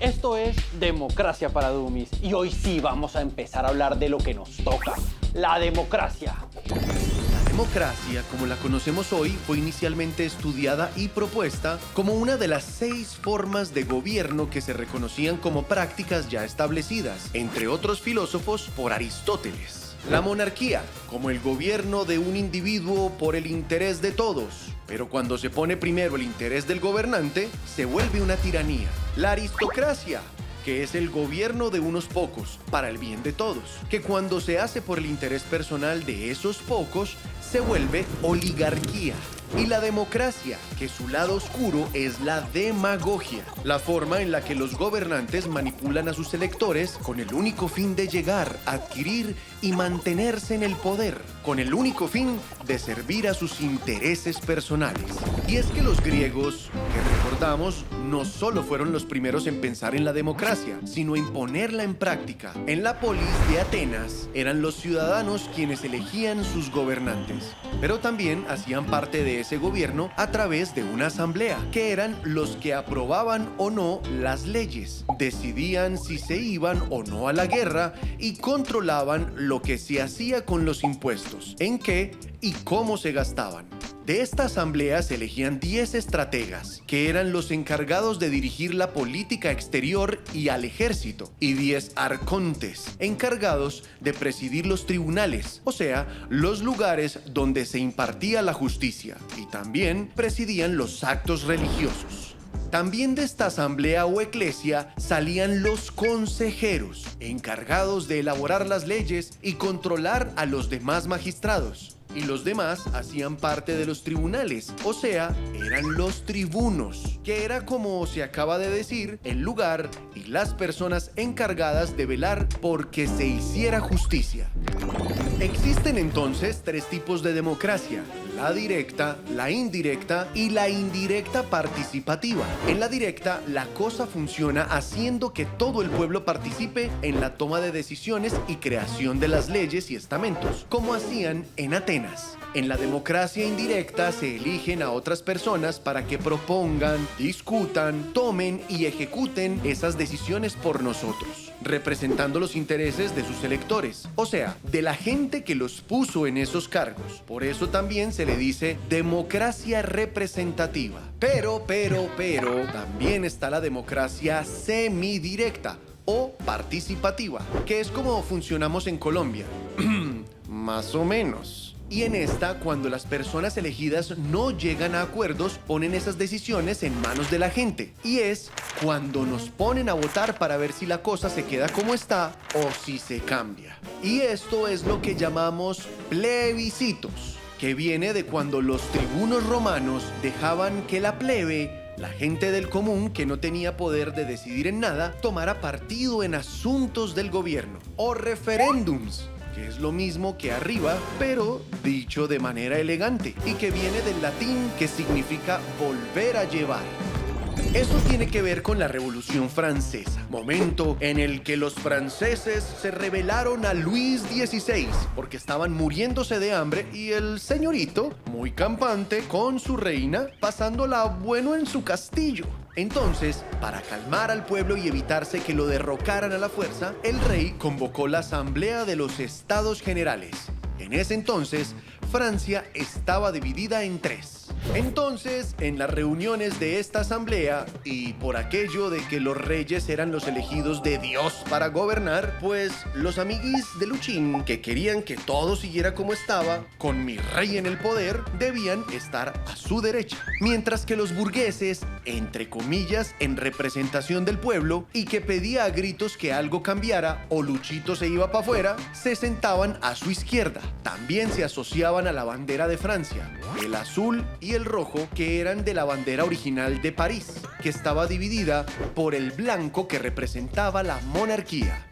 Esto es Democracia para Dummies y hoy sí vamos a empezar a hablar de lo que nos toca, la democracia. La democracia, como la conocemos hoy, fue inicialmente estudiada y propuesta como una de las 6 formas de gobierno que se reconocían como prácticas ya establecidas, entre otros filósofos, por Aristóteles. La monarquía, como el gobierno de un individuo por el interés de todos, pero cuando se pone primero el interés del gobernante, se vuelve una tiranía. La aristocracia, que es el gobierno de unos pocos para el bien de todos, que cuando se hace por el interés personal de esos pocos, se vuelve oligarquía. Y la democracia, que su lado oscuro es la demagogia, la forma en la que los gobernantes manipulan a sus electores con el único fin de llegar, adquirir y mantenerse en el poder, con el único fin de servir a sus intereses personales. Y es que los griegos, que recordamos, no solo fueron los primeros en pensar en la democracia, sino en ponerla en práctica. En la polis de Atenas eran los ciudadanos quienes elegían sus gobernantes, pero también hacían parte de ese gobierno a través de una asamblea, que eran los que aprobaban o no las leyes, decidían si se iban o no a la guerra y controlaban lo que se hacía con los impuestos, en qué y cómo se gastaban. De esta asamblea se elegían 10 estrategas, que eran los encargados de dirigir la política exterior y al ejército, y 10 arcontes, encargados de presidir los tribunales, o sea, los lugares donde se impartía la justicia, y también presidían los actos religiosos. También de esta asamblea o eclesia salían los consejeros, encargados de elaborar las leyes y controlar a los demás magistrados. Y los demás hacían parte de los tribunales, o sea, eran los tribunos, que era, como se acaba de decir, el lugar y las personas encargadas de velar porque se hiciera justicia. Existen entonces 3 tipos de democracia: la directa, la indirecta y la indirecta participativa. En la directa, la cosa funciona haciendo que todo el pueblo participe en la toma de decisiones y creación de las leyes y estamentos, como hacían en Atenas. En la democracia indirecta se eligen a otras personas para que propongan, discutan, tomen y ejecuten esas decisiones por nosotros, representando los intereses de sus electores, o sea, de la gente que los puso en esos cargos. Por eso también se le dice democracia representativa. Pero, también está la democracia semidirecta o participativa, que es como funcionamos en Colombia. Más o menos. Y en esta, cuando las personas elegidas no llegan a acuerdos, ponen esas decisiones en manos de la gente. Y es cuando nos ponen a votar para ver si la cosa se queda como está o si se cambia. Y esto es lo que llamamos plebiscitos, que viene de cuando los tribunos romanos dejaban que la plebe, la gente del común que no tenía poder de decidir en nada, tomara partido en asuntos del gobierno. O referéndums, que es lo mismo que arriba, pero dicho de manera elegante, y que viene del latín, que significa volver a llevar. Eso tiene que ver con la Revolución Francesa, momento en el que los franceses se rebelaron a Luis XVI porque estaban muriéndose de hambre y el señorito, muy campante, con su reina, pasándola bueno en su castillo. Entonces, para calmar al pueblo y evitarse que lo derrocaran a la fuerza, el rey convocó la Asamblea de los Estados Generales. En ese entonces, Francia estaba dividida en 3. Entonces, en las reuniones de esta asamblea, y por aquello de que los reyes eran los elegidos de Dios para gobernar, pues los amiguis de Luchín, que querían que todo siguiera como estaba, con mi rey en el poder, debían estar a su derecha. Mientras que los burgueses, entre comillas, en representación del pueblo, y que pedía a gritos que algo cambiara o Luchito se iba para afuera, se sentaban a su izquierda. También se asociaban a la bandera de Francia, el azul y el rojo, que eran de la bandera original de París, que estaba dividida por el blanco, que representaba la monarquía.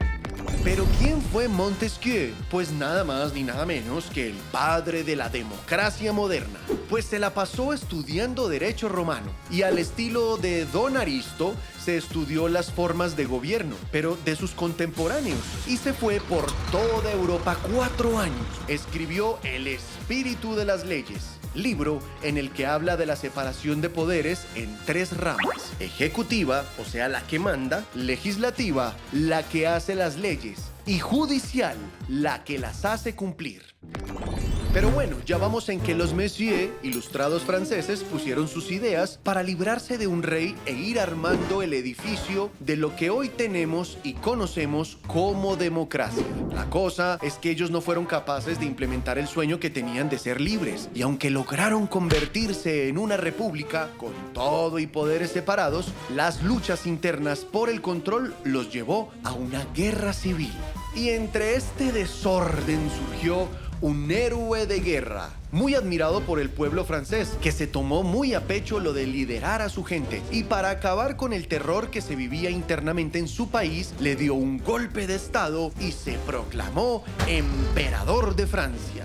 ¿Pero quién fue Montesquieu? Pues nada más ni nada menos que el padre de la democracia moderna. Pues se la pasó estudiando derecho romano y al estilo de Don Aristo se estudió las formas de gobierno, pero de sus contemporáneos, y se fue por toda Europa 4 años. Escribió El espíritu de las leyes, libro en el que habla de la separación de poderes en 3 ramas: ejecutiva, o sea, la que manda; legislativa, la que hace las leyes; y judicial, la que las hace cumplir. Pero bueno, ya vamos en que los messieurs, ilustrados franceses, pusieron sus ideas para librarse de un rey e ir armando el edificio de lo que hoy tenemos y conocemos como democracia. La cosa es que ellos no fueron capaces de implementar el sueño que tenían de ser libres, y aunque lograron convertirse en una república con todo y poderes separados, las luchas internas por el control los llevó a una guerra civil. Y entre este desorden surgió un héroe de guerra, muy admirado por el pueblo francés, que se tomó muy a pecho lo de liderar a su gente, y para acabar con el terror que se vivía internamente en su país, le dio un golpe de estado y se proclamó emperador de Francia.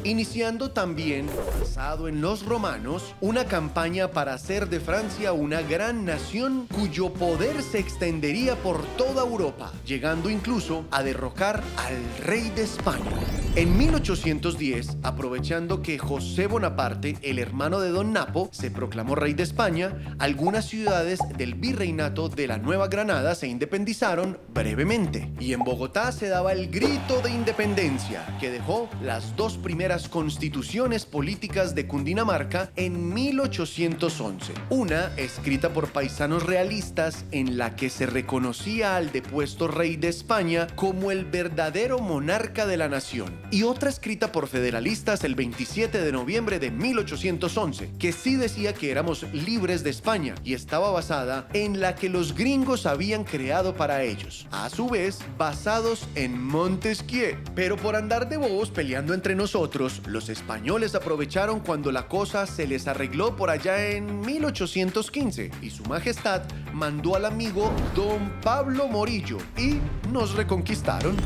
Iniciando también, basado en los romanos, una campaña para hacer de Francia una gran nación cuyo poder se extendería por toda Europa, llegando incluso a derrocar al rey de España. En 1810, aprovechando que José Bonaparte, el hermano de Don Napo, se proclamó rey de España, algunas ciudades del virreinato de la Nueva Granada se independizaron brevemente. Y en Bogotá se daba el grito de independencia, que dejó las 2 primeras constituciones políticas de Cundinamarca en 1811. Una, escrita por paisanos realistas, en la que se reconocía al depuesto rey de España como el verdadero monarca de la nación. Y otra escrita por federalistas el 27 de noviembre de 1811, que sí decía que éramos libres de España, y estaba basada en la que los gringos habían creado para ellos, a su vez basados en Montesquieu. Pero por andar de bobos peleando entre nosotros, los españoles aprovecharon cuando la cosa se les arregló por allá en 1815, y su majestad mandó al amigo Don Pablo Morillo y nos reconquistaron.